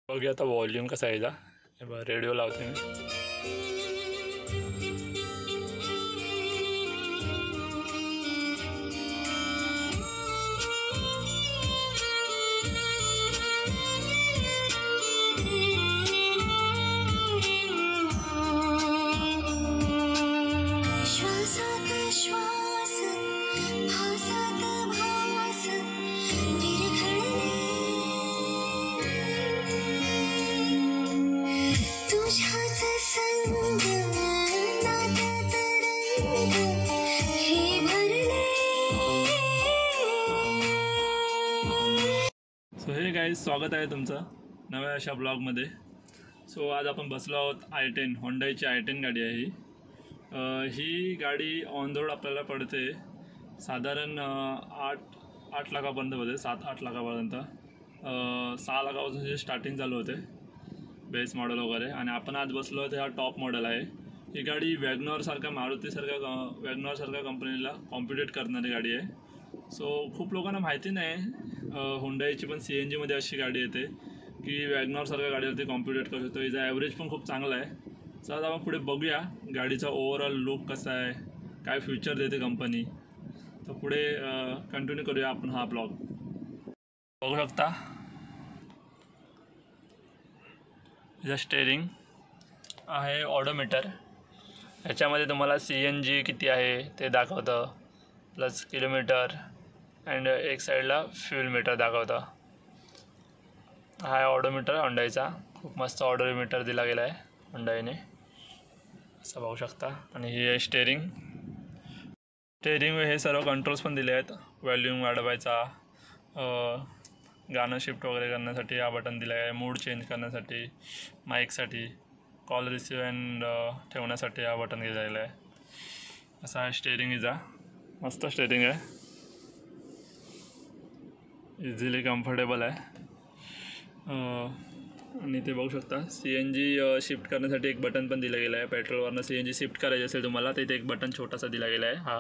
बघूया आता व्हॉल्यूम कसा आहे याचा. रेडिओ लावते मी. सो हे गाईज, स्वागत आहे तुमचं नव्या अशा ब्लॉगमध्ये. सो आज आपण बसलो आहोत i10, होंडाईची i10 गाडी आहे ही गाडी ऑन रोड आपल्याला पडते साधारण 8 लाखापर्यंत पडते, 7-8 लाखापर्यंत. 6 लाखापासून जे स्टार्टिंग चालू होते बेस मॉडेल वगैरे. आणि आपण आज बसलो आहोत, हा टॉप मॉडेल आहे. ही गाडी वॅगनॉरसारख्या, वॅगनॉरसारख्या कंपनीला कॉम्पिटेट करणारी गाडी आहे. सो खूप लोकांना माहिती नाही होंडाईची पण CNG मध्ये अशी गाडी येते की वॅगनॉरसारख्या गाडीवरती कॉम्पिटेट करू शकतो. हिचा ॲव्हरेज पण खूप चांगला आहे. तर आपण पुढे बघूया गाडीचा ओव्हरऑल लुक कसा आहे, काय फ्युचर देते कंपनी. तर पुढे कंटिन्यू करूया आपण हा ब्लॉग. बघू शकता हिचा स्टेअरिंग आहे ऑडोमीटर. ह्याच्यामध्ये तुम्हाला CNG किती आहे ते दाखवतं, प्लस किलोमीटर, अँड एक साईडला फ्यूल मीटर दाखवतं. हा आहे ऑडोमीटर होंडाईचा. खूप मस्त ऑडोमीटर दिला गेला आहे होंडाईने, असं बघू शकता. आणि ही आहे स्टेअरिंग. हे सर्व कंट्रोल्स पण दिले आहेत. व्हॉल्यूम वाढवायचा, गाणं शिफ्ट वगैरे करण्यासाठी हा बटन दिला आहे. मूड चेंज करण्यासाठी, माईकसाठी, कॉल रिसिव्ह अँड ठेवण्यासाठी हा बटन दिलेला आहे. असा आहे स्टेअरिंग हिचा. मस्त स्टेअरिंग आहे, इझिली कम्फर्टेबल आहे. आणि ते बघू शकता CNG शिफ्ट करण्यासाठी एक बटन पण दिलं गेलं आहे. पेट्रोलवरनं CNG शिफ्ट करायची असेल तुम्हाला तर इथे एक बटन छोटासा दिला गेला आहे हा.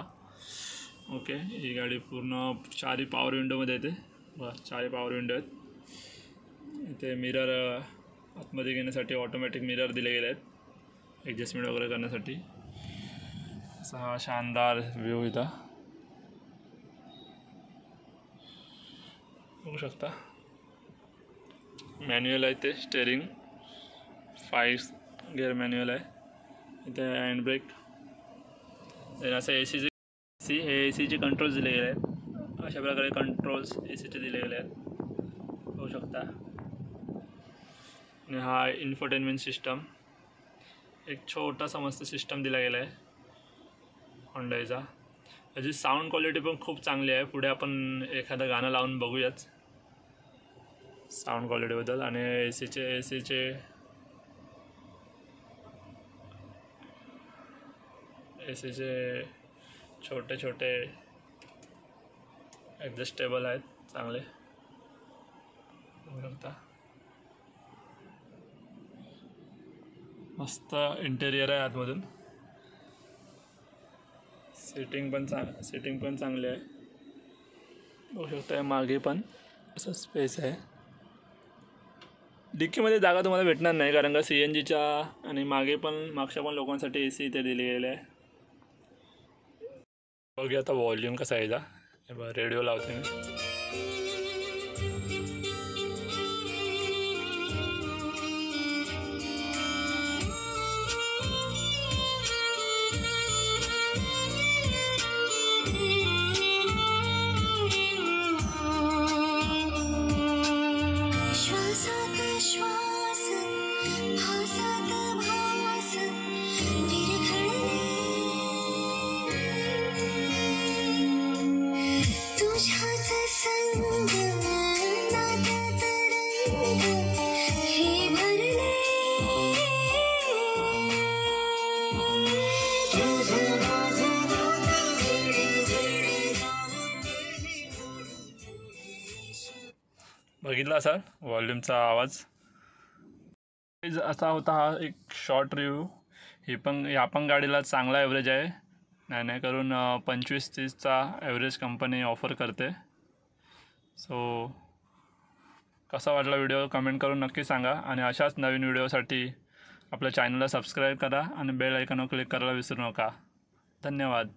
ओके, ही गाडी पूर्ण 4 पॉवर विंडोमध्ये येते. बघा, 4 पॉवर विंडो आहेत. इथे मिरर आतमध्ये घेण्यासाठी ऑटोमॅटिक मिरर दिले गेले आहेत, ॲडजस्टमेंट वगैरे करण्यासाठी. असा हा शानदार व्ह्यू इथं बघू शकता. मॅन्युअल आहे ते स्टेअरिंग, 5 गिअर मॅन्युअल आहे. इथे हँड ब्रेक, असं AC चे कंट्रोल्स दिले गेले आहेत. अशा प्रकारे कंट्रोल्स ACचे दिले गेले आहेत, बघू शकता. आणि हा इन्फोटेनमेंट सिस्टम, एक छोटासा मस्त सिस्टम दिला गेला आहे होंडाईचा. याची साऊंड क्वालिटी पण खूप चांगली आहे. पुढे आपण एखादं गाणं लावून बघूयाच साऊंड क्वालिटीबद्दल. आणि एसीचे छोटे ॲडजस्टेबल आहेत, चांगले बघू शकता. मस्त इंटेरियर आहे आतमधून. सीटिंग पण चांगली आहे, बघू शकता. मागे पण असं स्पेस आहे. डिक्कीमध्ये जागा तुम्हाला भेटणार नाही कारण का CNGच्या, आणि मागच्या पण लोकांसाठी AC इथे दिले गेले आहे. बघूया आता व्हॉल्यूम कसा आहे याचा. रेडिओ लावते मी. बघितला असाल व्हॉल्यूमचा आवाज. असा होता हा एक शॉर्ट रिव्ह्यू. ह्या पण गाडीला चांगला ॲव्हरेज आहे, नाही करून 25-30चा ॲव्हरेज कंपनी ऑफर करते. सो कसा वाटला व्हिडिओ कमेंट करून नक्की सांगा आणि अशाच नवीन व्हिडिओसाठी आपल्या चॅनलला सबस्क्राईब करा आणि बेल आयकॉनवर क्लिक करायला विसरू नका. धन्यवाद.